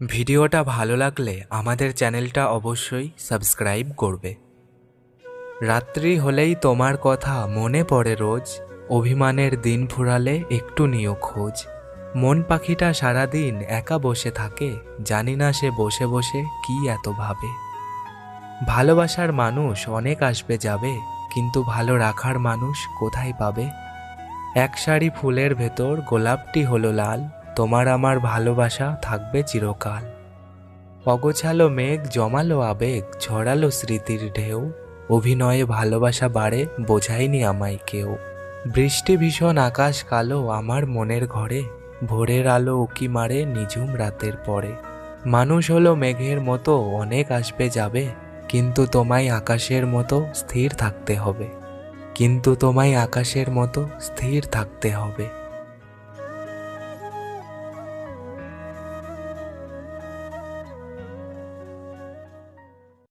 ভিডিওটা ভালো লাগলে আমাদের চ্যানেলটা অবশ্যই সাবস্ক্রাইব করবে। রাত্রি হলেই তোমার কথা মনে পড়ে রোজ, অভিমানের দিন ফুরালে একটু নিও খোঁজ। মন পাখিটা সারাদিন একা বসে থাকে, জানি না সে বসে বসে কি এত ভাবে। ভালোবাসার মানুষ অনেক আসবে যাবে, কিন্তু ভালো রাখার মানুষ কোথায় পাবে? এক সারি ফুলের ভেতর গোলাপটি হলো লাল, তোমার আমার ভালোবাসা থাকবে চিরকাল। অগোছালো মেঘ জমালো আবেগ, ঝরালো স্মৃতির ঢেউ, অভিনয়ে ভালোবাসা বাড়ে বোঝায়নি আমায় কেউ। বৃষ্টি ভীষণ আকাশ কালো আমার মনের ঘরে, ভোরের আলো উকি মারে নিঝুম রাতের পরে। মানুষ হলো মেঘের মতো অনেক আসবে যাবে, কিন্তু তোমায় আকাশের মতো স্থির থাকতে হবে, কিন্তু তোমায় আকাশের মতো স্থির থাকতে হবে।